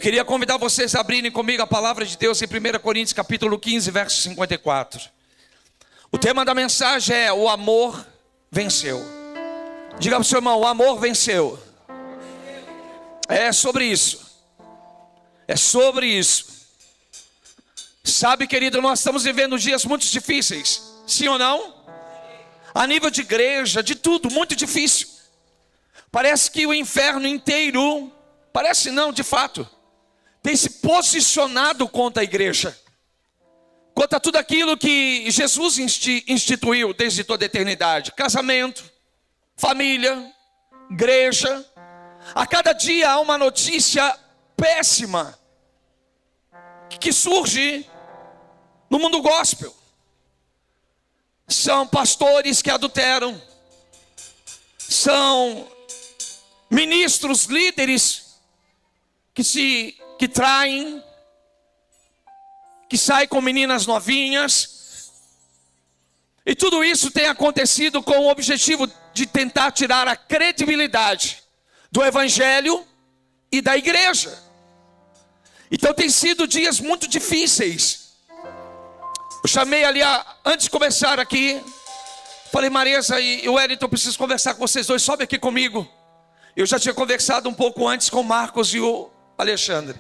queria convidar vocês a abrirem comigo a palavra de Deus em 1 Coríntios capítulo 15, verso 54. O tema da mensagem é: o amor venceu. Diga para o seu irmão: o amor venceu. É sobre isso. É sobre isso. Sabe, querido, nós estamos vivendo dias muito difíceis. Sim ou não? A nível de igreja, de tudo, muito difícil. Parece que o inferno inteiro, parece não, de fato, tem se posicionado contra a igreja, contra tudo aquilo que Jesus instituiu desde toda a eternidade: casamento, família, igreja. A cada dia há uma notícia péssima que surge no mundo gospel. São pastores que adulteram, são ministros, líderes que traem, que saem com meninas novinhas. E tudo isso tem acontecido com o objetivo de tentar tirar a credibilidade do evangelho e da igreja. Então tem sido dias muito difíceis. Eu chamei ali, antes de começar aqui, falei: Marisa e Wellington, eu preciso conversar com vocês dois, sobe aqui comigo. Eu já tinha conversado um pouco antes com o Marcos e o Alexandre.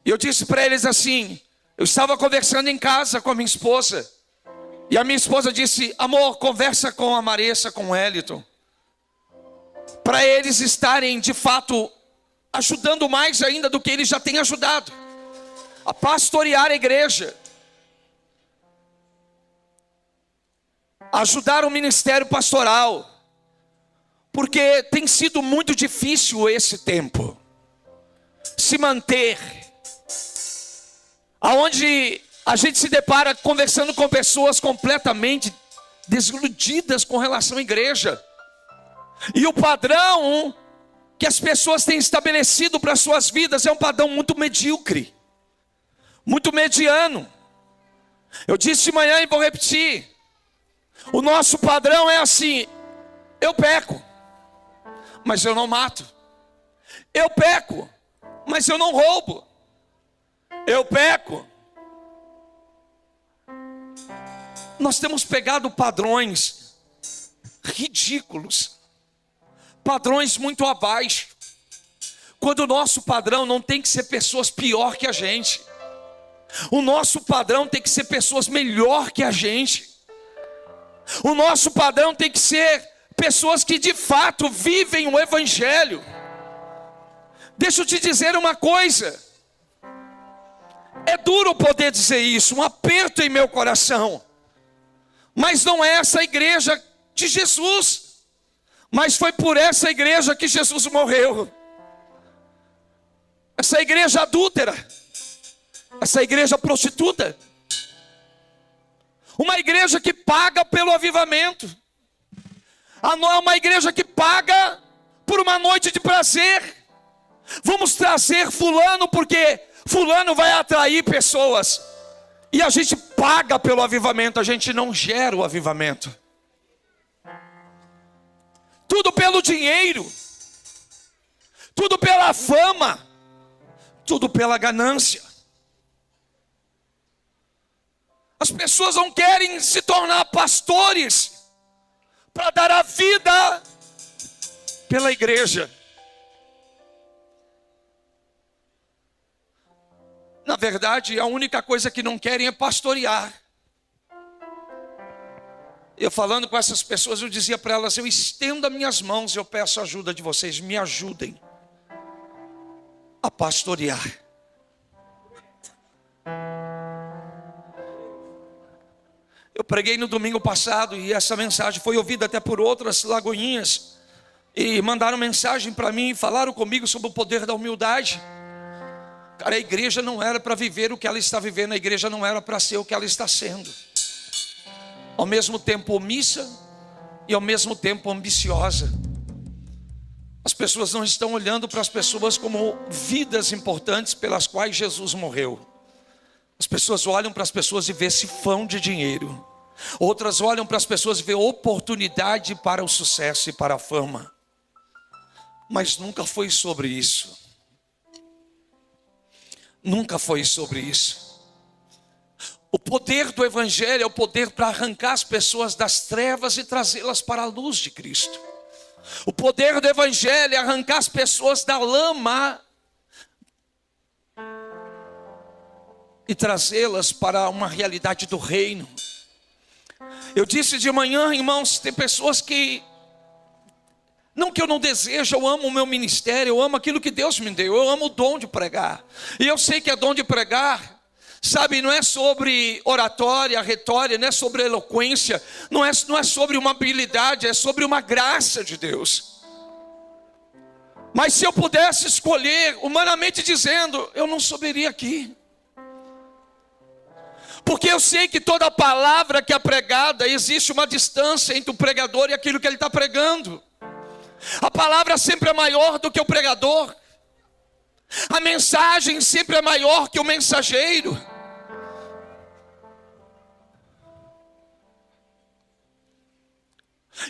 E eu disse para eles assim: eu estava conversando em casa com a minha esposa, e a minha esposa disse: amor, conversa com a Marisa, com o Wellington, para eles estarem de fato ajudando mais ainda do que eles já têm ajudado, a pastorear a igreja, ajudar o ministério pastoral, porque tem sido muito difícil esse tempo, se manter, aonde a gente se depara conversando com pessoas completamente desiludidas com relação à igreja, e o padrão que as pessoas têm estabelecido para suas vidas é um padrão muito medíocre, muito mediano. Eu disse de manhã e vou repetir: o nosso padrão é assim: eu peco, mas eu não mato. Eu peco, mas eu não roubo. Eu peco. Nós temos pegado padrões ridículos, padrões muito abaixo, quando o nosso padrão não tem que ser pessoas pior que a gente. O nosso padrão tem que ser pessoas melhor que a gente. O nosso padrão tem que ser pessoas que de fato vivem o evangelho. Deixa eu te dizer uma coisa, é duro poder dizer isso, um aperto em meu coração, mas não é essa igreja de Jesus, mas foi por essa igreja que Jesus morreu. Essa igreja adúltera, essa igreja prostituta, uma igreja que paga pelo avivamento, uma igreja que paga por uma noite de prazer. Vamos trazer fulano porque fulano vai atrair pessoas, e a gente paga pelo avivamento, a gente não gera o avivamento. Tudo pelo dinheiro, tudo pela fama, tudo pela ganância. As pessoas não querem se tornar pastores para dar a vida pela igreja. Na verdade, a única coisa que não querem é pastorear. Eu falando com essas pessoas, eu dizia para elas: eu estendo as minhas mãos, eu peço a ajuda de vocês, me ajudem a pastorear. Eu preguei no domingo passado e essa mensagem foi ouvida até por outras lagoinhas, e mandaram mensagem para mim, falaram comigo sobre o poder da humildade. Cara, a igreja não era para viver o que ela está vivendo, a igreja não era para ser o que ela está sendo. Ao mesmo tempo omissa e ao mesmo tempo ambiciosa. As pessoas não estão olhando para as pessoas como vidas importantes pelas quais Jesus morreu. As pessoas olham para as pessoas e vê sifão de dinheiro. Outras olham para as pessoas e vê oportunidade para o sucesso e para a fama. Mas nunca foi sobre isso. nunca foi sobre isso. O poder do Evangelho é o poder para arrancar as pessoas das trevas e trazê-las para a luz de Cristo. O poder do Evangelho é arrancar as pessoas da lama e trazê-las para uma realidade do reino. Eu disse de manhã, irmãos, tem pessoas que, não que eu não desejo, eu amo o meu ministério, eu amo aquilo que Deus me deu, eu amo o dom de pregar. E eu sei que é dom de pregar, sabe, não é sobre oratória, retória, não é sobre eloquência, não é sobre uma habilidade, é sobre uma graça de Deus. Mas se eu pudesse escolher, humanamente dizendo, eu não subiria aqui. Porque eu sei que toda palavra que é pregada, existe uma distância entre o pregador e aquilo que ele está pregando. A palavra sempre é maior do que o pregador. A mensagem sempre é maior que o mensageiro.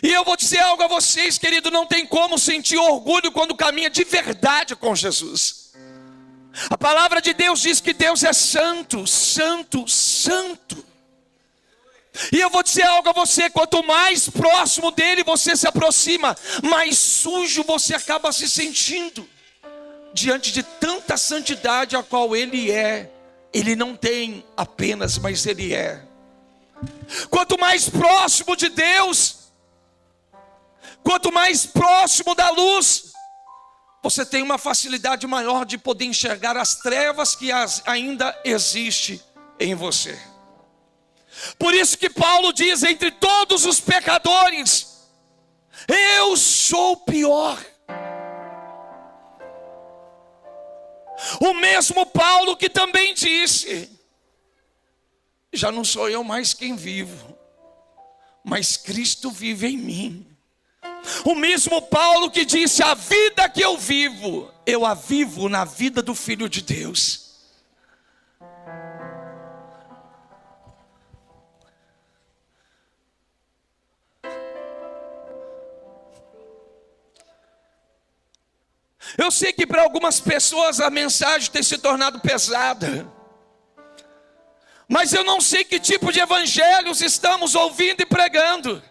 E eu vou dizer algo a vocês, querido, não tem como sentir orgulho quando caminha de verdade com Jesus. A palavra de Deus diz que Deus é santo, santo, santo. E eu vou dizer algo a você, quanto mais próximo dele você se aproxima, mais sujo você acaba se sentindo. Diante de tanta santidade a qual ele é. Ele não tem apenas, mas ele é. Quanto mais próximo de Deus, quanto mais próximo da luz, você tem uma facilidade maior de poder enxergar as trevas que ainda existem em você. Por isso que Paulo diz, entre todos os pecadores, eu sou o pior. O mesmo Paulo que também disse, já não sou eu mais quem vivo, mas Cristo vive em mim. O mesmo Paulo que disse, a vida que eu vivo, eu a vivo na vida do Filho de Deus. Eu sei que para algumas pessoas a mensagem tem se tornado pesada. Mas eu não sei que tipo de evangelhos estamos ouvindo e pregando.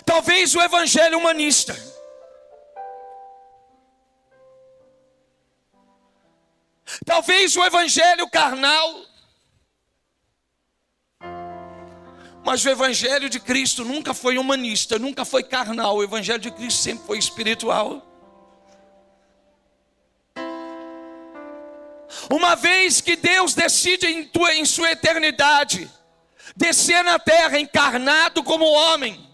Talvez o evangelho humanista. Talvez o evangelho carnal. Mas o evangelho de Cristo nunca foi humanista, nunca foi carnal. O evangelho de Cristo sempre foi espiritual. Uma vez que Deus decide em sua eternidade descer na terra encarnado como homem,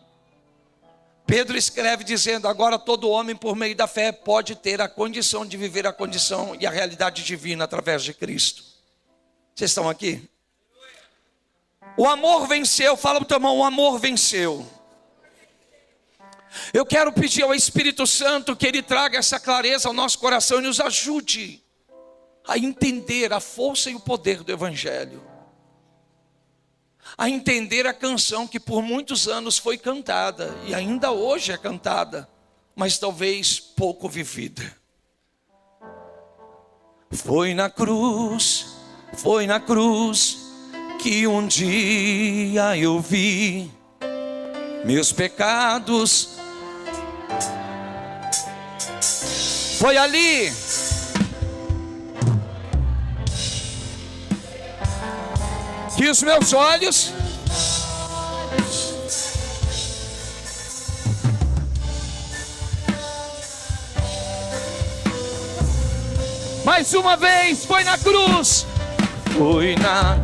Pedro escreve dizendo, agora todo homem por meio da fé pode ter a condição de viver a condição e a realidade divina através de Cristo. Vocês estão aqui? O amor venceu, fala para o teu irmão, o amor venceu. Eu quero pedir ao Espírito Santo que Ele traga essa clareza ao nosso coração e nos ajude a entender a força e o poder do Evangelho. A entender a canção que por muitos anos foi cantada e ainda hoje é cantada, mas talvez pouco vivida. Foi na cruz que um dia eu vi meus pecados. Foi ali que os meus olhos mais uma vez foi na cruz. Foi na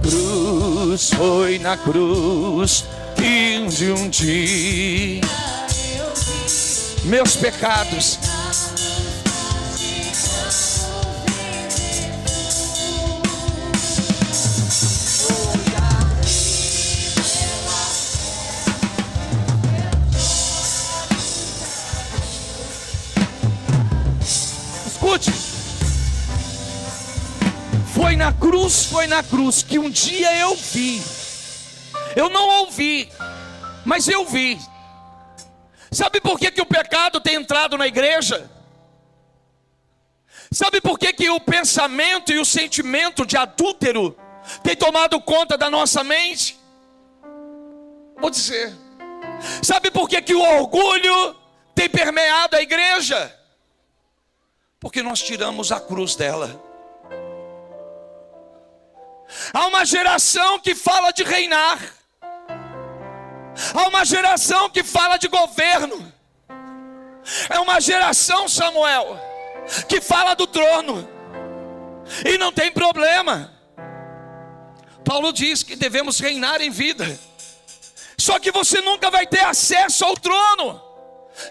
cruz que de um dia meus pecados escute. Foi na cruz que um dia eu vi. Eu não ouvi, mas eu vi. Sabe por que o pecado tem entrado na igreja? Sabe por que o pensamento e o sentimento de adúltero tem tomado conta da nossa mente? Vou dizer. Sabe por que o orgulho tem permeado a igreja? Porque nós tiramos a cruz dela. Há uma geração que fala de reinar. Há uma geração que fala de governo. É uma geração, Samuel, que fala do trono. E não tem problema. Paulo diz que devemos reinar em vida. Só que você nunca vai ter acesso ao trono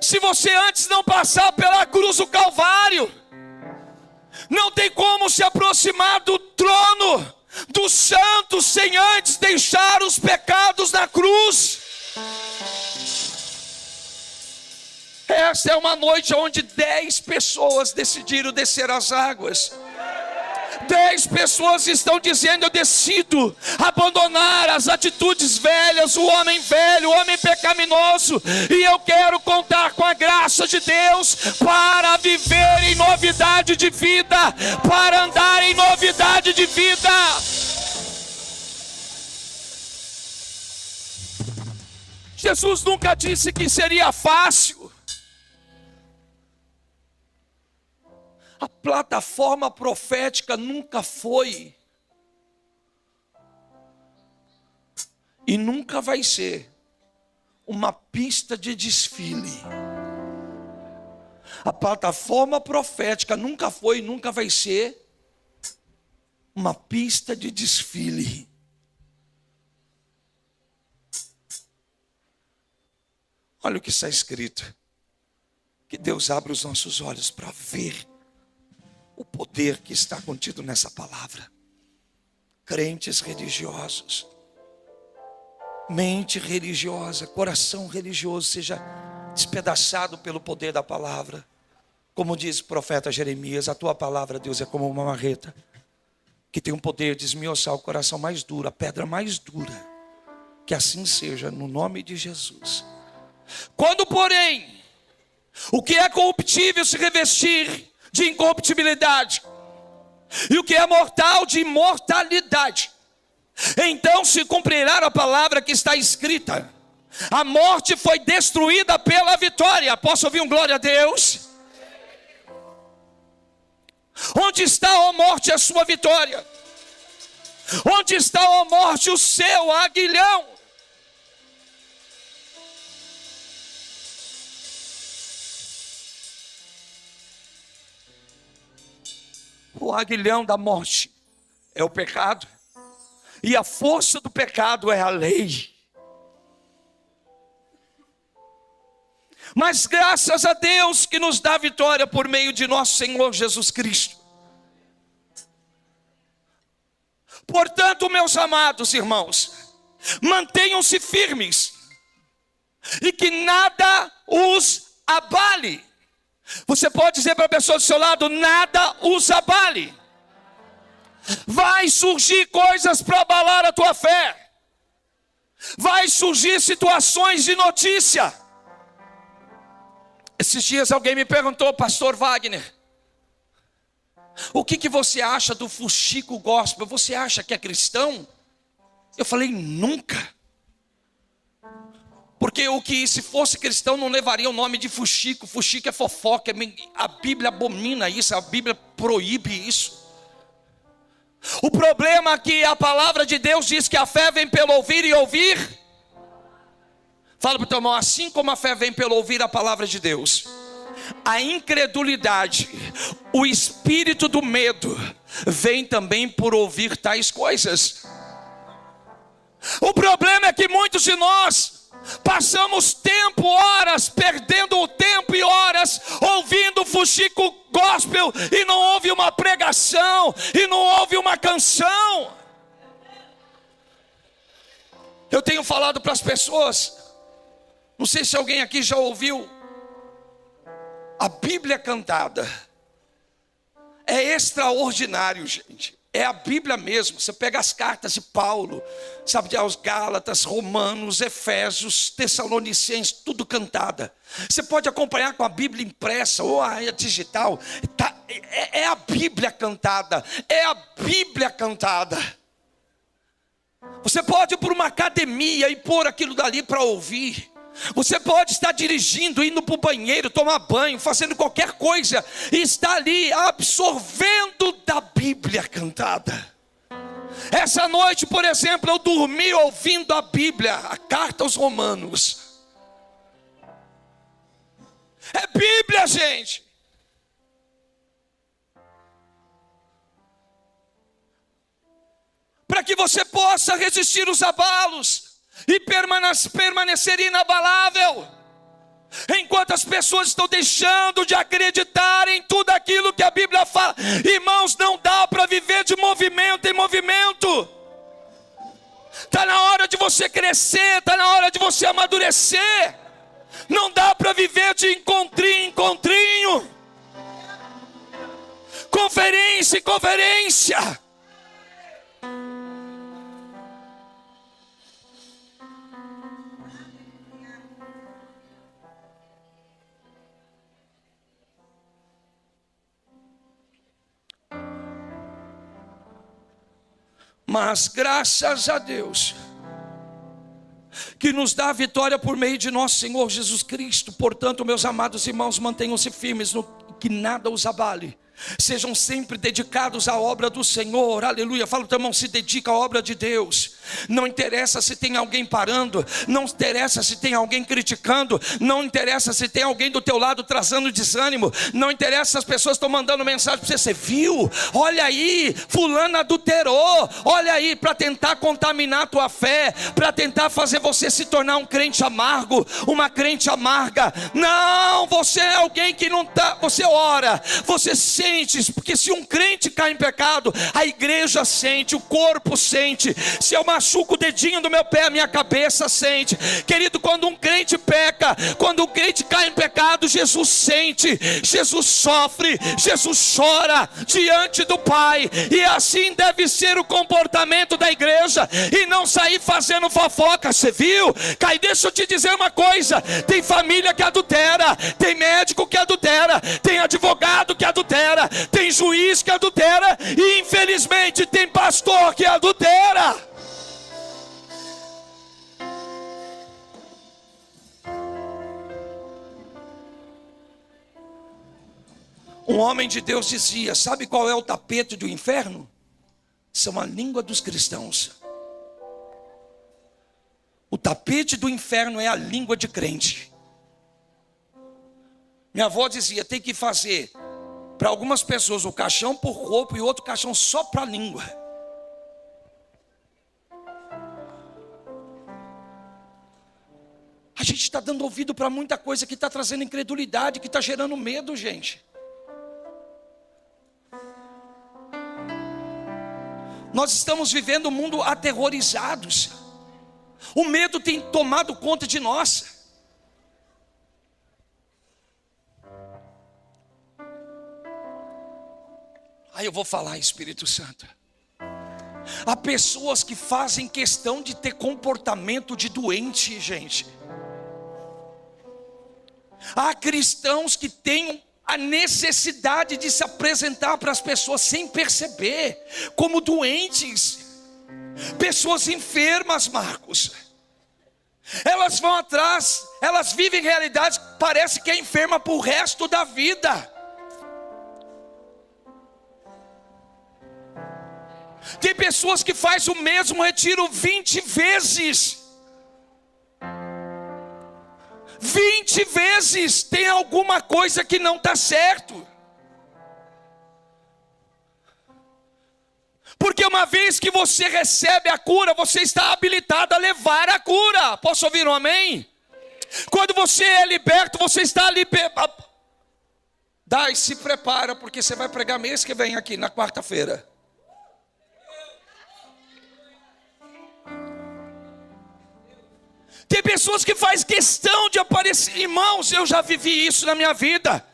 se você antes não passar pela cruz do Calvário. Não tem como se aproximar do trono dos santos sem antes deixar os pecados na cruz. Esta é uma noite onde 10 pessoas decidiram descer as águas. 10 pessoas estão dizendo: eu decido abandonar as atitudes velhas, o homem velho, o homem pecaminoso, e eu quero contar com a graça de Deus para viver em novidade de vida, para andar em novidade de vida. Jesus nunca disse que seria fácil. A plataforma profética nunca foi e nunca vai ser uma pista de desfile. A plataforma profética nunca foi e nunca vai ser uma pista de desfile. Olha o que está escrito. Que Deus abra os nossos olhos para ver o poder que está contido nessa palavra. Crentes religiosos, mente religiosa, coração religioso seja despedaçado pelo poder da palavra. Como diz o profeta Jeremias: a tua palavra, Deus, é como uma marreta que tem o poder de esmiuçar o coração mais duro, a pedra mais dura. Que assim seja, no nome de Jesus. Quando, porém, o que é corruptível se revestir de incorruptibilidade, e o que é mortal de imortalidade, então se cumprirá a palavra que está escrita: a morte foi destruída pela vitória. Posso ouvir um glória a Deus? Onde está, ó morte, a sua vitória? Onde está, ó morte, o seu aguilhão? O aguilhão da morte é o pecado, e a força do pecado é a lei. Mas graças a Deus que nos dá vitória por meio de nosso Senhor Jesus Cristo. Portanto, meus amados irmãos, mantenham-se firmes e que nada os abale. Você pode dizer para a pessoa do seu lado: nada os abale. Vai surgir coisas para abalar a tua fé. Vai surgir situações de notícia. Esses dias alguém me perguntou: pastor Wagner, o que você acha do fuxico gospel? Você acha que é cristão? Eu falei: nunca. Porque o que se fosse cristão não levaria o nome de fuxico. Fuxico é fofoca. A Bíblia abomina isso, a Bíblia proíbe isso. O problema é que a palavra de Deus diz que a fé vem pelo ouvir e ouvir. Fala para o teu irmão: assim como a fé vem pelo ouvir a palavra de Deus, a incredulidade, o espírito do medo, vem também por ouvir tais coisas. O problema é que muitos de nós passamos tempo, horas, perdendo o tempo e horas ouvindo fuxico gospel, e não ouve uma pregação, e não ouve uma canção. Eu tenho falado para as pessoas, não sei se alguém aqui já ouviu, a Bíblia cantada é extraordinário, gente. É a Bíblia mesmo. Você pega as cartas de Paulo, sabe, aos Gálatas, Romanos, Efésios, Tessalonicenses, tudo cantada. Você pode acompanhar com a Bíblia impressa ou a digital. É a Bíblia cantada. É a Bíblia cantada. Você pode ir para uma academia e pôr aquilo dali para ouvir. Você pode estar dirigindo, indo para o banheiro, tomar banho, fazendo qualquer coisa, e estar ali absorvendo da Bíblia cantada. Essa noite, por exemplo, eu dormi ouvindo a Bíblia, a carta aos Romanos. É Bíblia, gente. Para que você possa resistir os abalos e permanecer inabalável, enquanto as pessoas estão deixando de acreditar em tudo aquilo que a Bíblia fala. Irmãos, não dá para viver de movimento em movimento. Está na hora de você crescer, está na hora de você amadurecer. Não dá para viver de encontrinho em encontrinho, conferência em conferência. Mas graças a Deus, que nos dá a vitória por meio de nosso Senhor Jesus Cristo. Portanto, meus amados irmãos, mantenham-se firmes, que nada os abale. Sejam sempre dedicados à obra do Senhor, aleluia. Fala, teu irmão, se dedica à obra de Deus. Não interessa se tem alguém parando, não interessa se tem alguém criticando, não interessa se tem alguém do teu lado trazendo desânimo, não interessa se as pessoas estão mandando mensagem para você. Você viu? Olha aí, fulano adulterou. Olha aí, para tentar contaminar a tua fé, para tentar fazer você se tornar um crente amargo, uma crente amarga. Não, você é alguém que não está. Você ora, você sente, porque se um crente cai em pecado, a igreja sente, o corpo sente. Se eu machuco o dedinho do meu pé, a minha cabeça sente. Querido, quando um crente peca, quando um crente cai em pecado, Jesus sente, Jesus sofre, Jesus chora diante do Pai. E assim deve ser o comportamento da igreja, e não sair fazendo fofoca. Você viu? Cai, deixa eu te dizer uma coisa: tem família que adultera, tem médico que adultera, tem advogado que adultera, tem juiz que adultera, e infelizmente tem pastor que adultera. Um homem de Deus dizia: sabe qual é o tapete do inferno? São a língua dos cristãos. O tapete do inferno é a língua de crente. Minha avó dizia: tem que fazer para algumas pessoas o caixão por corpo e outro caixão só para a língua. A gente está dando ouvido para muita coisa que está trazendo incredulidade, que está gerando medo, gente. Nós estamos vivendo um mundo aterrorizados. O medo tem tomado conta de nós. Aí eu vou falar, Espírito Santo. Há pessoas que fazem questão de ter comportamento de doente, gente. Há cristãos que têm a necessidade de se apresentar para as pessoas sem perceber, como doentes. Pessoas enfermas, Marcos. Elas vão atrás, elas vivem realidades que parece que é enferma para o resto da vida. Tem pessoas que fazem o mesmo retiro 20 vezes. 20 vezes tem alguma coisa que não está certo. Porque uma vez que você recebe a cura, você está habilitado a levar a cura. Posso ouvir um amém? Quando você é liberto, você está liberto. Dai, se prepara, porque você vai pregar mês que vem aqui, na quarta-feira. Tem pessoas que fazem questão de aparecer. Irmãos, eu já vivi isso na minha vida.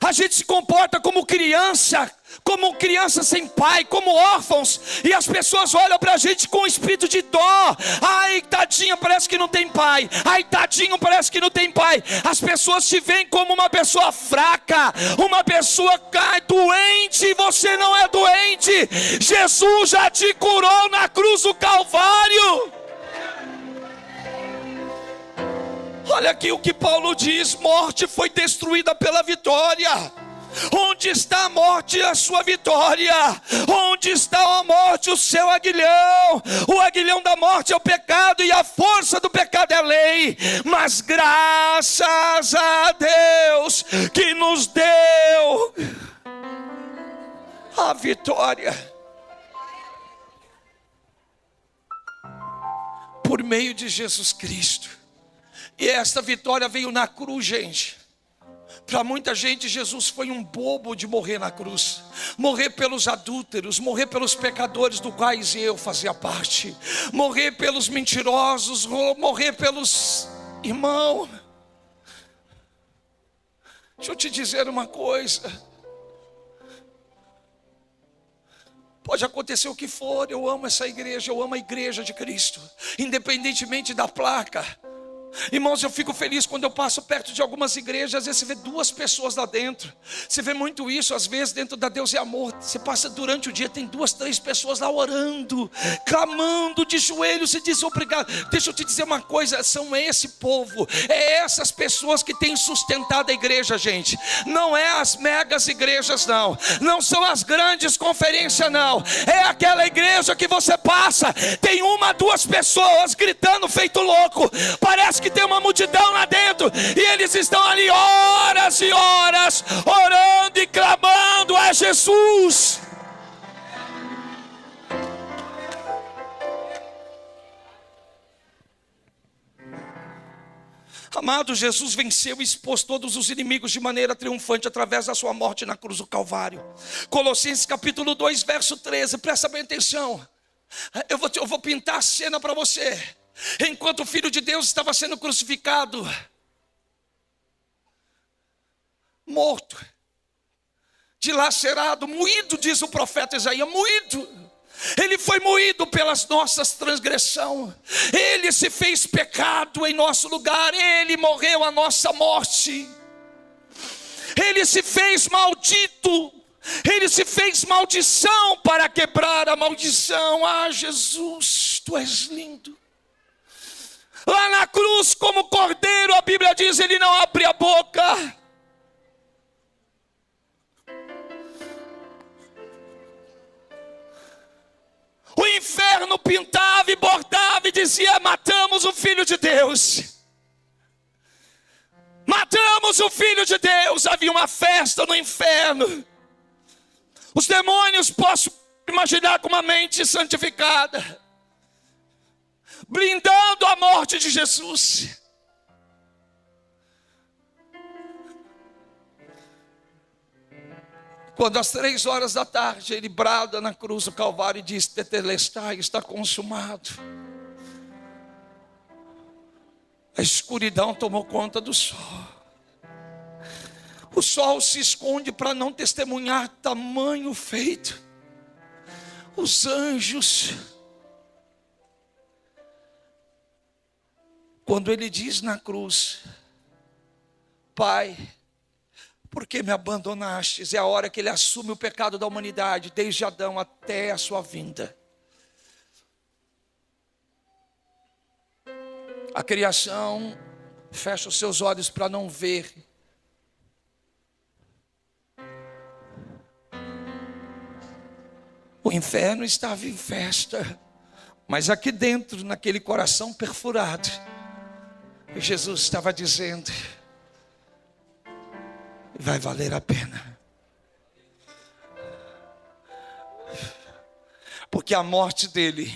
A gente se comporta como criança como crianças sem pai, como órfãos, e as pessoas olham para a gente com um espírito de dó. Ai, tadinha, parece que não tem pai. Ai, tadinho, parece que não tem pai. As pessoas te veem como uma pessoa fraca, uma pessoa doente, e você não é doente. Jesus já te curou na cruz do Calvário. Olha aqui o que Paulo diz: morte foi destruída pela vitória. Onde está a morte, a sua vitória? Onde está a morte, o seu aguilhão? O aguilhão da morte é o pecado, e a força do pecado é a lei. Mas graças a Deus que nos deu a vitória por meio de Jesus Cristo. E esta vitória veio na cruz, gente. Para muita gente, Jesus foi um bobo de morrer na cruz. Morrer pelos adúlteros, morrer pelos pecadores, do quais eu fazia parte. Morrer pelos mentirosos, morrer pelos irmãos. Deixa eu te dizer uma coisa. Pode acontecer o que for, eu amo essa igreja, eu amo a igreja de Cristo, independentemente da placa. Irmãos, eu fico feliz quando eu passo perto de algumas igrejas. Às vezes você vê 2 pessoas lá dentro. Você vê muito isso, às vezes, dentro da Deus e Amor. Você passa durante o dia, tem 2, 3 pessoas lá orando, clamando de joelhos, e diz obrigado. Deixa eu te dizer uma coisa, são esse povo, é essas pessoas que têm sustentado a igreja, gente. Não é as megas igrejas, não. Não são as grandes conferências, não. É aquela igreja que você passa, tem 1, 2 pessoas gritando feito louco. Parece que tem uma multidão lá dentro, e eles estão ali horas e horas orando e clamando a Jesus. Amado, Jesus venceu e expôs todos os inimigos de maneira triunfante através da sua morte na cruz do Calvário. Colossenses capítulo 2, verso 13, presta bem atenção. Eu vou pintar a cena para você. Enquanto o Filho de Deus estava sendo crucificado, morto, dilacerado, moído, diz o profeta Isaías, moído. Ele foi moído pelas nossas transgressões. Ele se fez pecado em nosso lugar. Ele morreu a nossa morte. Ele se fez maldito. Ele se fez maldição para quebrar a maldição. Ah, Jesus, tu és lindo. Lá na cruz, como cordeiro, a Bíblia diz, ele não abre a boca. O inferno pintava e bordava e dizia: matamos o Filho de Deus. Matamos o Filho de Deus. Havia uma festa no inferno. Os demônios, posso imaginar, com uma mente santificada, blindando a morte de Jesus. Quando às 3 horas da tarde ele brada na cruz do Calvário e diz: tetelestai, está consumado. A escuridão tomou conta do sol. O sol se esconde para não testemunhar tamanho feito. Os anjos, quando ele diz na cruz: Pai, por que me abandonastes? É a hora que ele assume o pecado da humanidade, desde Adão até a sua vinda. A criação fecha os seus olhos para não ver. O inferno estava em festa, mas aqui dentro, naquele coração perfurado, Jesus estava dizendo: vai valer a pena. Porque a morte dele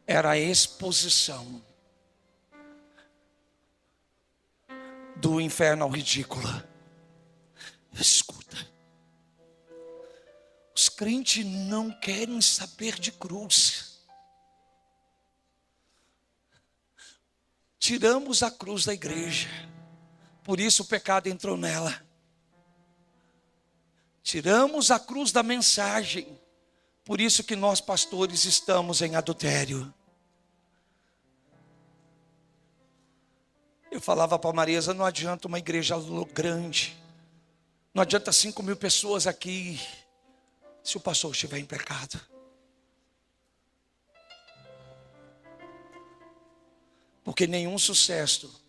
era a exposição do inferno ao ridículo. Escuta, os crentes não querem saber de cruz. tiramos a cruz da igreja. Por isso o pecado entrou nela. Tiramos a cruz da mensagem. Por isso que nós pastores estamos em adultério. Eu falava para a Marisa, não adianta uma igreja grande. Não adianta 5.000 pessoas aqui, se o pastor estiver em pecado. Porque nenhum sucesso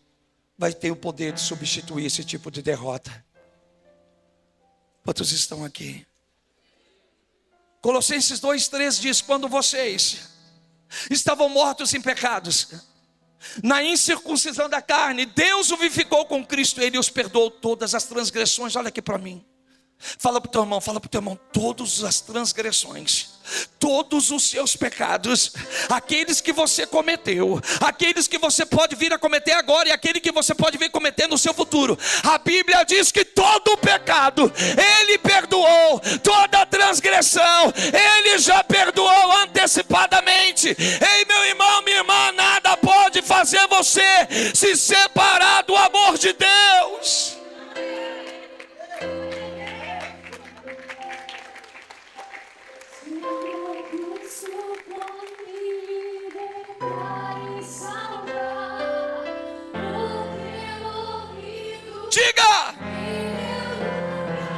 vai ter o poder de substituir esse tipo de derrota. Quantos estão aqui? Colossenses 2:3 diz: quando vocês estavam mortos em pecados, na incircuncisão da carne, Deus o vivificou com Cristo, Ele os perdoou todas as transgressões. Olha aqui para mim. Fala para o teu irmão, todas as transgressões, todos os seus pecados, aqueles que você cometeu, aqueles que você pode vir a cometer agora e aquele que você pode vir cometer no seu futuro. A Bíblia diz que todo o pecado Ele perdoou, toda a transgressão Ele já perdoou antecipadamente. Ei, meu irmão, minha irmã, nada pode fazer você se separar do amor de Deus. Diga!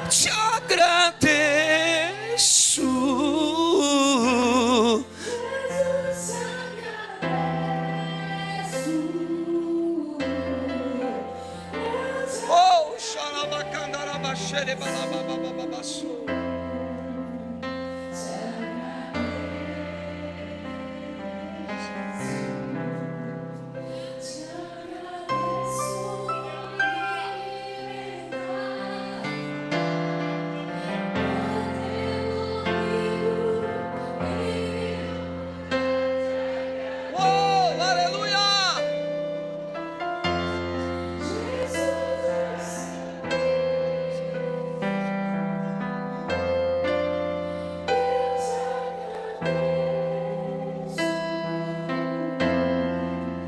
Te agradeço. Oh, xalabacandarabachere balababababaçu.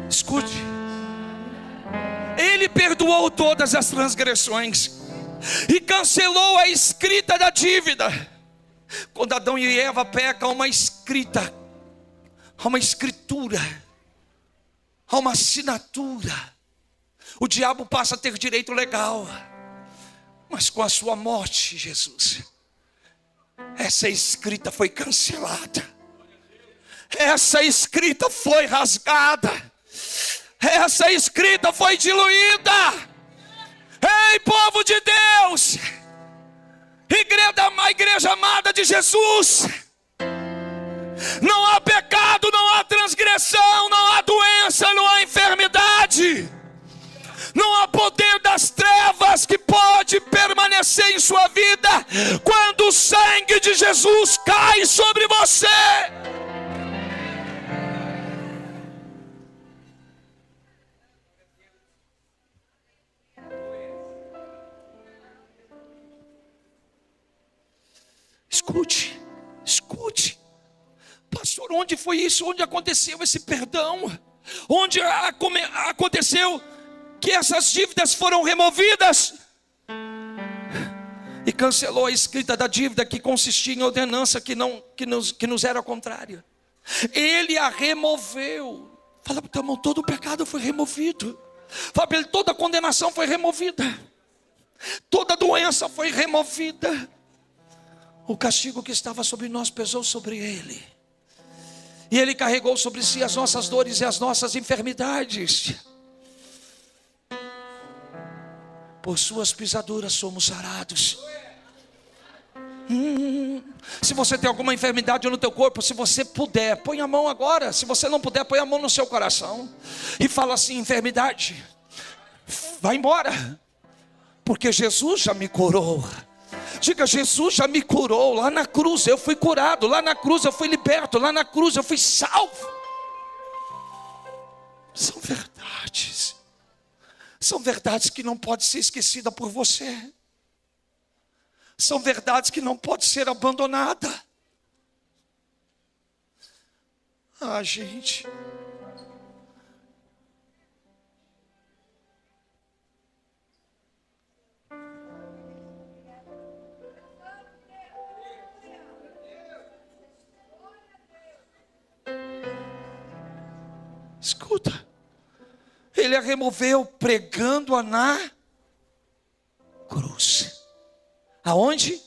Escute, Ele perdoou todas as transgressões e cancelou a escrita da dívida. Quando Adão e Eva pecam, há uma escritura, há uma assinatura. O diabo passa a ter direito legal, mas com a sua morte, Jesus, essa escrita foi cancelada, essa escrita foi rasgada, essa escrita foi diluída. Ei, povo de Deus, igreja amada de Jesus, não há pecado, não há transgressão, não há doença, não há enfermidade, não há poder das trevas que pode permanecer em sua vida quando o sangue de Jesus cai sobre você. Escute, pastor, onde foi isso? Onde aconteceu esse perdão? Onde aconteceu que essas dívidas foram removidas? E cancelou a escrita da dívida que consistia em ordenança que nos era contrária. Ele a removeu. Fala para o teu irmão, todo o pecado foi removido. Fala para ele, toda a condenação foi removida. Toda a doença foi removida. O castigo que estava sobre nós pesou sobre Ele. E Ele carregou sobre si as nossas dores e as nossas enfermidades. Por suas pisaduras somos sarados. Se você tem alguma enfermidade no teu corpo, se você puder, põe a mão agora. Se você não puder, põe a mão no seu coração e fala assim: enfermidade, vai embora, porque Jesus já me curou. Diga: Jesus já me curou. Lá na cruz eu fui curado, lá na cruz eu fui liberto, lá na cruz eu fui salvo. São verdades que não podem ser esquecidas por você. São verdades que não podem ser abandonadas. Gente, Escuta. Ele a removeu pregando-a na cruz. Aonde?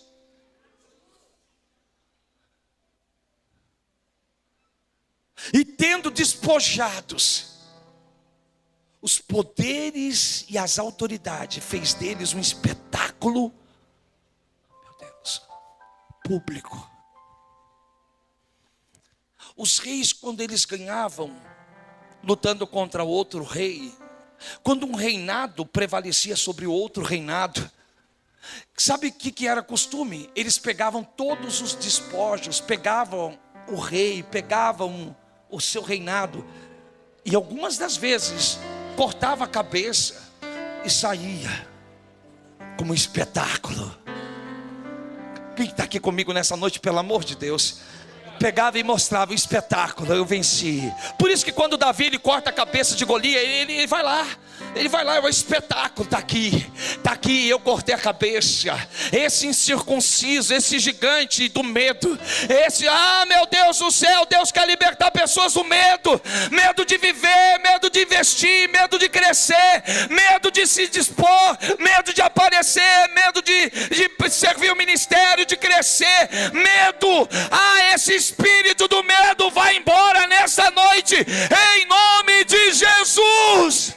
E tendo despojados os poderes e as autoridades, fez deles um espetáculo, meu Deus, público. Os reis, quando eles ganhavam, lutando contra outro rei, quando um reinado prevalecia sobre outro reinado, sabe o que era costume? Eles pegavam todos os despojos, pegavam o rei, pegavam o seu reinado, e algumas das vezes cortava a cabeça e saía como um espetáculo. Quem está aqui comigo nessa noite, pelo amor de Deus? Pegava e mostrava o espetáculo, eu venci. Por isso que quando Davi ele corta a cabeça de Golias, ele vai lá, é o espetáculo, está aqui, eu cortei a cabeça. Esse incircunciso, esse gigante do medo, meu Deus do céu, Deus quer libertar pessoas do medo. Medo de viver, medo de investir, medo de crescer, medo de se dispor, medo de aparecer, medo de servir o ministério, de crescer, medo. Esse espírito do medo vai embora nessa noite, em nome de Jesus.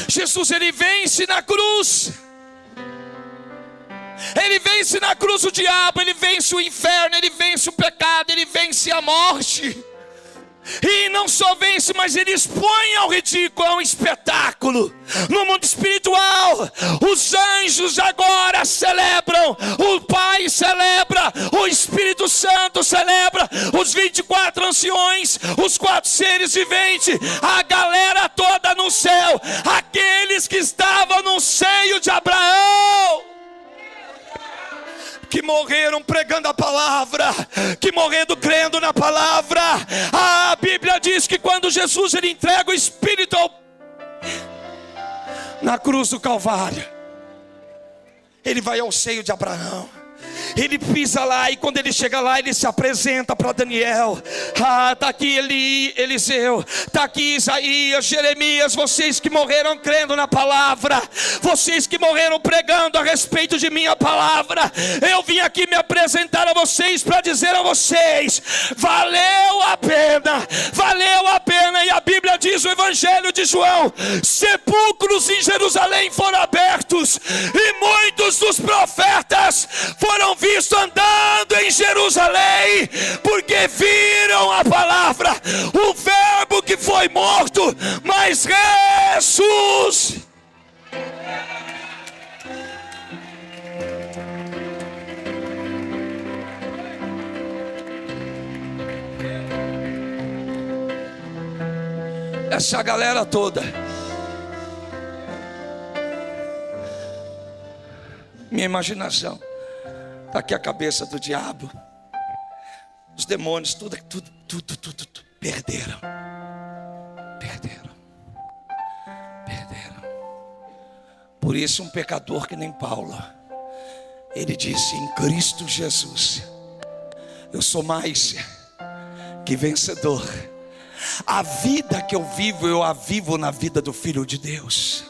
Jesus, ele vence na cruz. Ele vence na cruz o diabo, ele vence o inferno, ele vence o pecado, ele vence a morte. E não só vence, mas ele expõe ao ridículo, é um espetáculo. No mundo espiritual, os anjos agora celebram, o Pai celebra, o Espírito Santo celebra, os 24 anciões, os 4 seres viventes, a galera toda no céu, aqueles que estavam no seio de Abraão, que morreram pregando a palavra, que morreram crendo na palavra. A Bíblia diz que quando Jesus ele entrega o Espírito na cruz do Calvário, ele vai ao seio de Abraão. Ele pisa lá, e quando ele chega lá, ele se apresenta para Daniel. Está aqui Eliseu, está aqui Isaías, Jeremias, vocês que morreram crendo na palavra, vocês que morreram pregando a respeito de minha palavra, eu vim aqui me apresentar a vocês para dizer a vocês: valeu a pena, valeu a pena. E a Bíblia diz, o Evangelho de João: sepulcros em Jerusalém foram abertos, e muitos dos profetas foram vistos andando em Jerusalém, porque viram a palavra, o verbo que foi morto, mas ressuscitou. Essa galera toda, minha imaginação, está aqui a cabeça do diabo, os demônios, tudo perderam. Por isso um pecador que nem Paulo, ele disse: em Cristo Jesus eu sou mais que vencedor. A vida que eu vivo, eu a vivo na vida do Filho de Deus.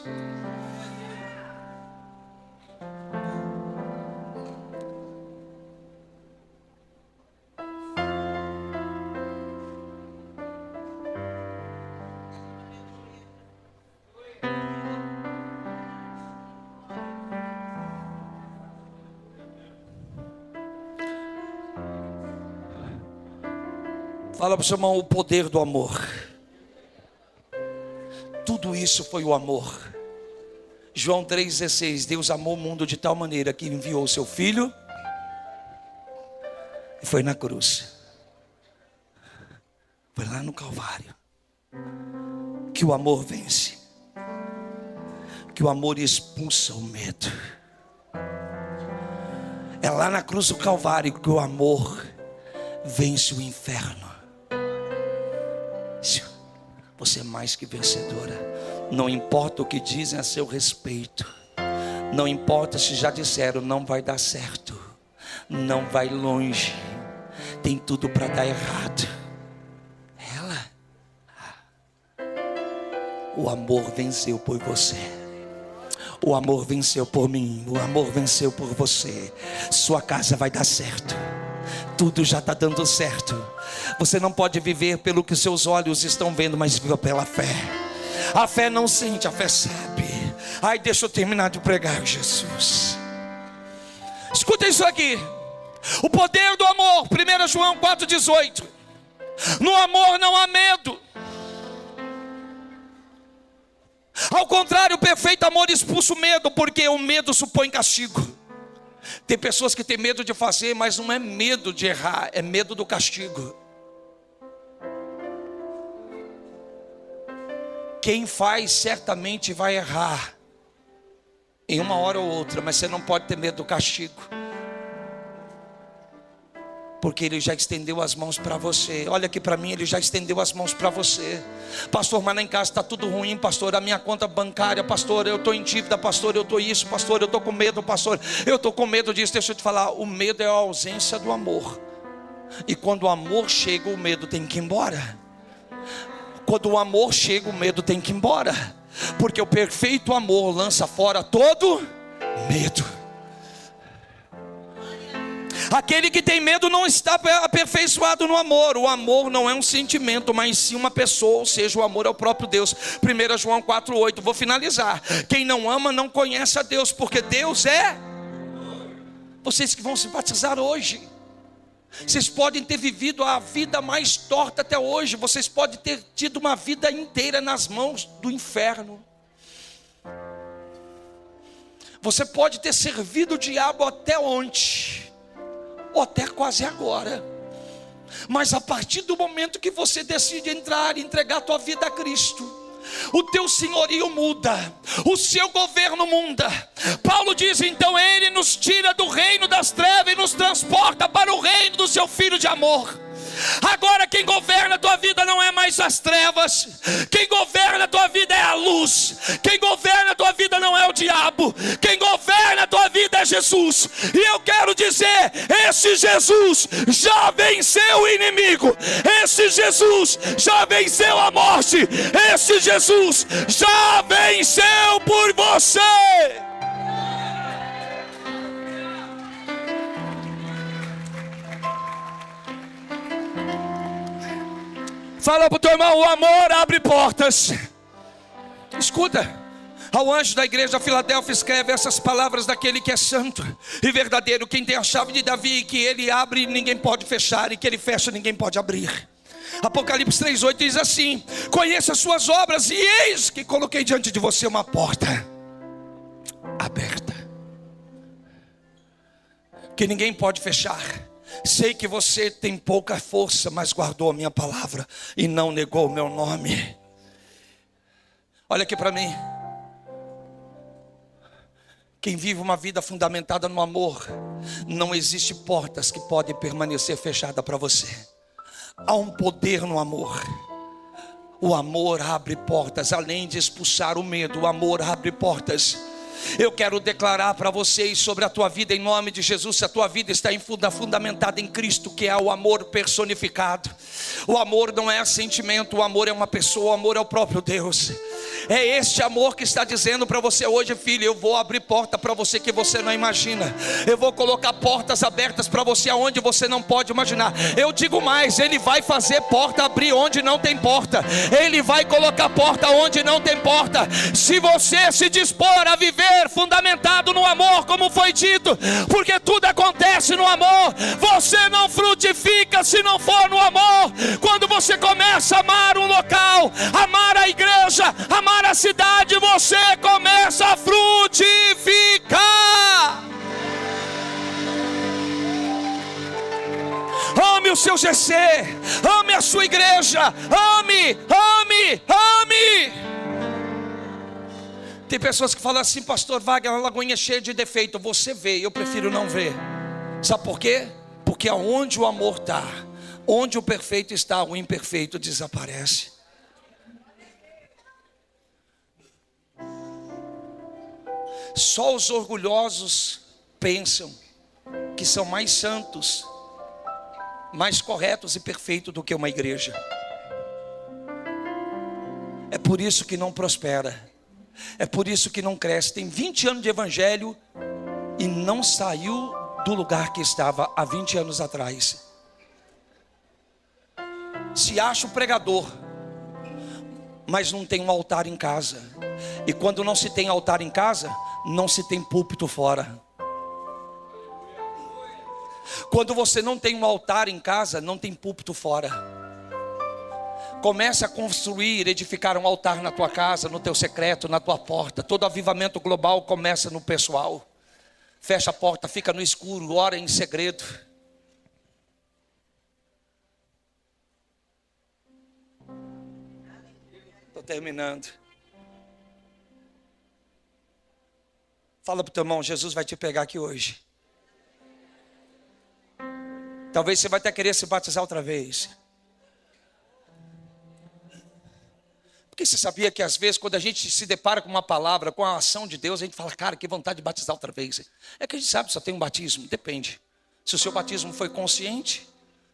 Fala para o seu irmão: o poder do amor. Tudo isso foi o amor. João 3,16: Deus amou o mundo de tal maneira que enviou o seu Filho, e foi na cruz, foi lá no Calvário, que o amor vence, que o amor expulsa o medo. É lá na cruz do Calvário que o amor vence o inferno. Você é mais que vencedora. Não importa o que dizem a seu respeito, não importa se já disseram não vai dar certo, não vai longe. tem tudo para dar errado. O amor venceu por você. O amor venceu por mim. O amor venceu por você. Sua casa vai dar certo. Tudo já está dando certo. Você não pode viver pelo que seus olhos estão vendo, mas viva pela fé. A fé não sente, a fé sabe. Ai, deixa eu terminar de pregar, Jesus. Escuta isso aqui. O poder do amor, 1 João 4,18. No amor não há medo. Ao contrário, o perfeito amor expulsa o medo, porque o medo supõe castigo. Tem pessoas que têm medo de fazer, mas não é medo de errar, é medo do castigo. Quem faz certamente vai errar em uma hora ou outra, mas você não pode ter medo do castigo, porque Ele já estendeu as mãos para você. Olha aqui para mim, Ele já estendeu as mãos para você. Pastor, mas lá em casa está tudo ruim, pastor. A minha conta bancária, pastor, eu estou em dívida, pastor, eu estou isso, pastor, eu estou com medo, pastor, eu estou com medo disso. Deixa eu te falar, o medo é a ausência do amor. E quando o amor chega, o medo tem que ir embora. Quando o amor chega, o medo tem que ir embora, porque o perfeito amor lança fora todo medo. Aquele que tem medo não está aperfeiçoado no amor. O amor não é um sentimento, mas sim uma pessoa, ou seja, o amor é o próprio Deus. 1 João 4,8, vou finalizar. Quem não ama não conhece a Deus, porque Deus é. Vocês que vão se batizar hoje, vocês podem ter vivido a vida mais torta até hoje. Vocês podem ter tido uma vida inteira nas mãos do inferno. Você pode ter servido o diabo até ontem, ou até quase agora. Mas a partir do momento que você decide entrar e entregar a tua vida a Cristo, o teu senhorio muda, o seu governo muda. Paulo diz então, Ele nos tira do reino das trevas e nos transporta para o reino do seu Filho de amor. Agora quem governa a tua vida não é mais as trevas. Quem governa a tua vida é a luz. Quem governa a tua vida não é o diabo. Quem governa a tua vida é Jesus. E eu quero dizer, esse Jesus já venceu o inimigo. Esse Jesus já venceu a morte. Esse Jesus já venceu por você. Fala para o teu irmão, o amor abre portas. Escuta, ao anjo da igreja de Filadélfia escreve essas palavras daquele que é santo e verdadeiro, quem tem a chave de Davi, que ele abre e ninguém pode fechar, e que ele fecha ninguém pode abrir. Apocalipse 3,8 diz assim: conheça as suas obras, e eis que coloquei diante de você uma porta aberta, que ninguém pode fechar. Sei que você tem pouca força, mas guardou a minha palavra e não negou o meu nome. Olha aqui para mim. Quem vive uma vida fundamentada no amor, não existe portas que podem permanecer fechadas para você. Há um poder no amor. O amor abre portas, além de expulsar o medo, o amor abre portas. Eu quero declarar para vocês sobre a tua vida em nome de Jesus. Se a tua vida está fundamentada em Cristo, que é o amor personificado. O amor não é sentimento, o amor é uma pessoa, o amor é o próprio Deus. É este amor que está dizendo para você hoje, filho, eu vou abrir porta para você que você não imagina. Eu vou colocar portas abertas para você aonde você não pode imaginar. Eu digo mais, Ele vai fazer porta abrir onde não tem porta. Ele vai colocar porta onde não tem porta. Se você se dispor a viver fundamentado no amor, como foi dito, porque tudo acontece no amor. Você não frutifica se não for no amor. Quando você começa a amar um local, amar a igreja, amar a cidade, você começa a frutificar. Ame o seu GC, ame a sua igreja, ame. Tem pessoas que falam assim: pastor Wagner, a Lagoinha é cheia de defeito. Você vê, eu prefiro não ver. Sabe por quê? Porque aonde o amor está, onde o perfeito está, o imperfeito desaparece. Só os orgulhosos pensam que são mais santos mais corretos e perfeitos do que uma igreja. É por isso que não prospera. É por isso que não cresce. Tem 20 anos de evangelho e não saiu do lugar que estava há 20 anos atrás. Se acha o pregador, mas não tem um altar em casa. E quando não se tem altar em casa, não se tem púlpito fora. Quando você não tem um altar em casa, não tem púlpito fora. Comece a construir, edificar um altar na tua casa, no teu secreto, na tua porta. Todo avivamento global começa no pessoal. Fecha a porta, fica no escuro, ora em segredo. Estou terminando. Fala para o teu irmão, Jesus vai te pegar aqui hoje. Talvez você vai até querer se batizar outra vez. Porque você sabia que às vezes quando a gente se depara com uma palavra, com a ação de Deus, a gente fala, cara, que vontade de batizar outra vez. É que a gente sabe que só tem um batismo, depende. Se o seu batismo foi consciente,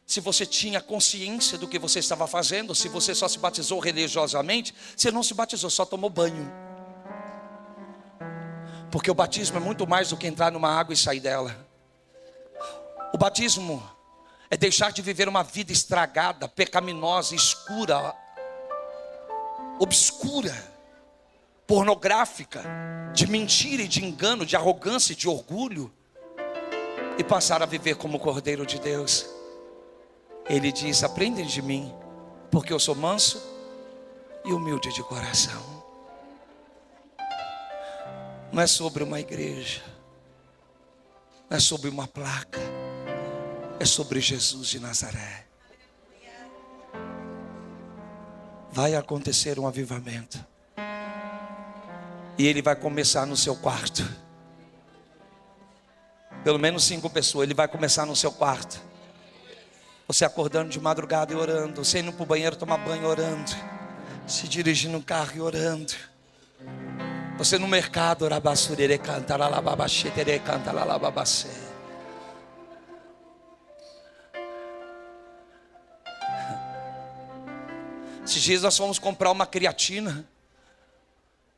se você tinha consciência do que você estava fazendo, se você só se batizou religiosamente, você não se batizou, só tomou banho. Porque o batismo é muito mais do que entrar numa água e sair dela. O batismo é deixar de viver uma vida estragada, pecaminosa, escura, obscura, pornográfica, de mentira e de engano, de arrogância e de orgulho, e passar a viver como o Cordeiro de Deus. Ele diz, aprendem de mim, porque eu sou manso e humilde de coração. Não é sobre uma igreja, não é sobre uma placa, é sobre Jesus de Nazaré. Vai acontecer um avivamento. E ele vai começar no seu quarto. Pelo menos 5 pessoas, ele vai começar no seu quarto. Você acordando de madrugada e orando. Você indo para o banheiro tomar banho orando. Se dirigindo no carro e orando. Você no mercado, orabasurere canta lá babaxetere canta lá babacê. Esses dias nós fomos comprar uma creatina.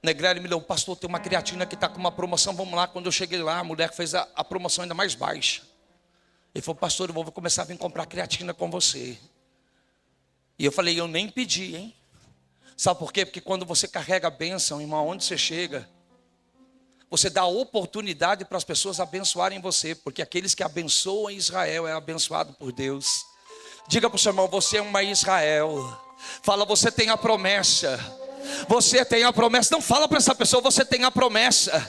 Negrelli me deu, pastor, tem uma creatina que está com uma promoção, vamos lá. Quando eu cheguei lá, a mulher fez a promoção ainda mais baixa. Ele falou, pastor, eu vou começar a vir comprar creatina com você. E eu falei, eu nem pedi, hein? Sabe por quê? Porque quando você carrega a bênção, irmão, onde você chega, você dá oportunidade para as pessoas abençoarem você. Porque aqueles que abençoam Israel é abençoado por Deus. Diga para o seu irmão, você é uma Israel. Fala, você tem a promessa. Você tem a promessa. Não fala para essa pessoa, você tem a promessa.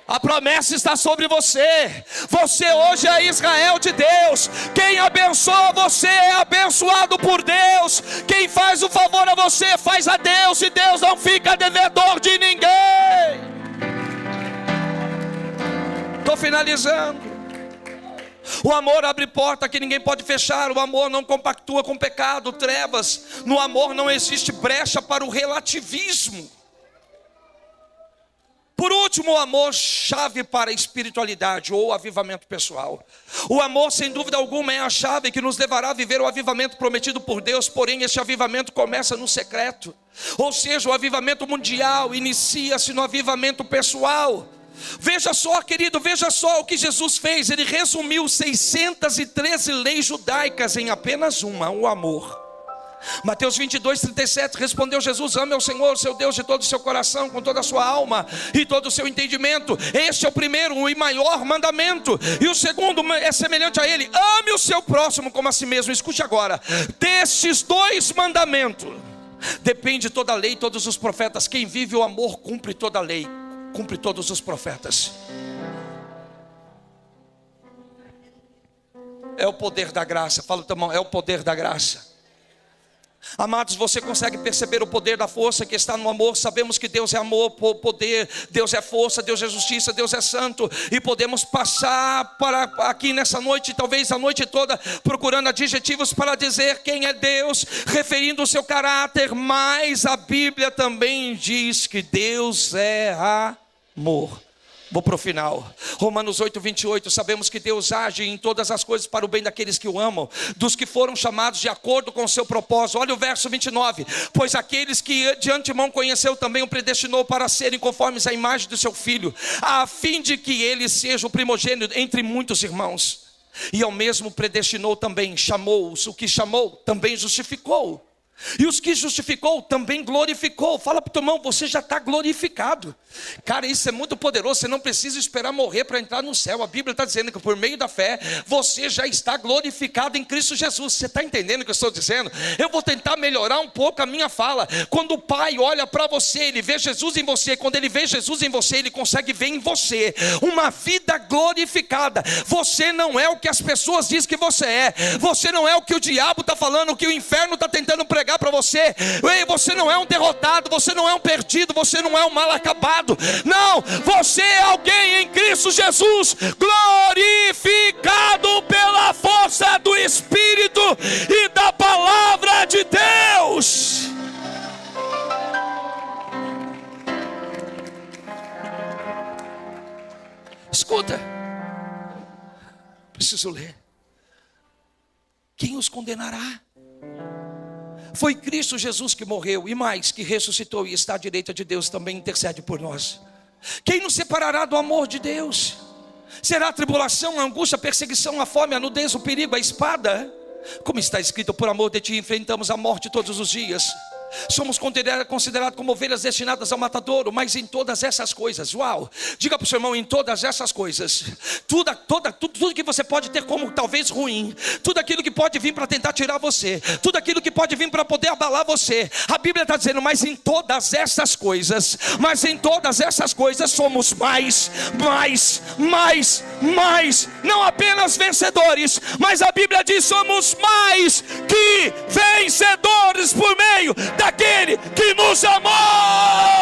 A promessa está sobre você. Você hoje é Israel de Deus. Quem abençoa você é abençoado por Deus. Quem faz o favor a você faz a Deus. E Deus não fica devedor de ninguém. Estou finalizando. O amor abre porta que ninguém pode fechar. O amor não compactua com pecado, trevas. No amor não existe brecha para o relativismo. Por último, o amor, chave para a espiritualidade ou avivamento pessoal. O amor, sem dúvida alguma, é a chave que nos levará a viver o avivamento prometido por Deus. Porém, esse avivamento começa no secreto. Ou seja, o avivamento mundial inicia-se no avivamento pessoal. Veja só, querido, veja só o que Jesus fez. Ele resumiu 613 leis judaicas em apenas uma, o amor. Mateus 22:37, respondeu Jesus, ame ao Senhor, seu Deus, de todo o seu coração, com toda a sua alma e todo o seu entendimento. Este é o primeiro e maior mandamento. E o segundo é semelhante a ele, ame o seu próximo como a si mesmo. Escute agora, destes 2 mandamentos depende toda a lei e todos os profetas. Quem vive o amor cumpre toda a lei, cumpre todos os profetas. É o poder da graça. Fala, teu irmão, é o poder da graça. Amados, você consegue perceber o poder da força que está no amor? Sabemos que Deus é amor, poder, Deus é força, Deus é justiça, Deus é santo. E podemos passar para aqui nessa noite, talvez a noite toda, procurando adjetivos para dizer quem é Deus, referindo o seu caráter. Mas a Bíblia também diz que Deus é amor. Vou para o final. Romanos 8, 28. Sabemos que Deus age em todas as coisas para o bem daqueles que o amam, dos que foram chamados de acordo com o seu propósito. Olha o verso 29. Pois aqueles que de antemão conheceu também o predestinou para serem conformes à imagem do seu Filho, a fim de que ele seja o primogênito entre muitos irmãos. E ao mesmo predestinou também, chamou-os. O que chamou também justificou. E os que justificou também glorificou. Fala para o teu irmão, você já está glorificado. Cara, isso é muito poderoso. Você não precisa esperar morrer para entrar no céu. A Bíblia está dizendo que por meio da fé você já está glorificado em Cristo Jesus. Você está entendendo o que eu estou dizendo? Eu vou tentar melhorar um pouco a minha fala. Quando o Pai olha para você, Ele vê Jesus em você. Quando Ele vê Jesus em você, Ele consegue ver em você uma vida glorificada. Você não é o que as pessoas dizem que você é. Você não é o que o diabo está falando, o que o inferno está tentando pregar para você. Ei, você não é um derrotado, você não é um perdido, você não é um mal acabado. Não, você é alguém em Cristo Jesus, glorificado pela força do Espírito e da palavra de Deus. Escuta, preciso ler. Quem os condenará? Foi Cristo Jesus que morreu, e mais, que ressuscitou e está à direita de Deus, também intercede por nós. Quem nos separará do amor de Deus? Será a tribulação, a angústia, a perseguição, a fome, a nudez, o perigo, a espada? Como está escrito, por amor de ti enfrentamos a morte todos os dias. Somos considerados como ovelhas destinadas ao matadouro. Mas em todas essas coisas, uau, diga para o seu irmão, em todas essas coisas, tudo que você pode ter como talvez ruim, tudo aquilo que pode vir para tentar tirar você, tudo aquilo que pode vir para poder abalar você, a Bíblia está dizendo, mas em todas essas coisas somos mais, não apenas vencedores, mas a Bíblia diz, somos mais que vencedores por meio daquele que nos amou.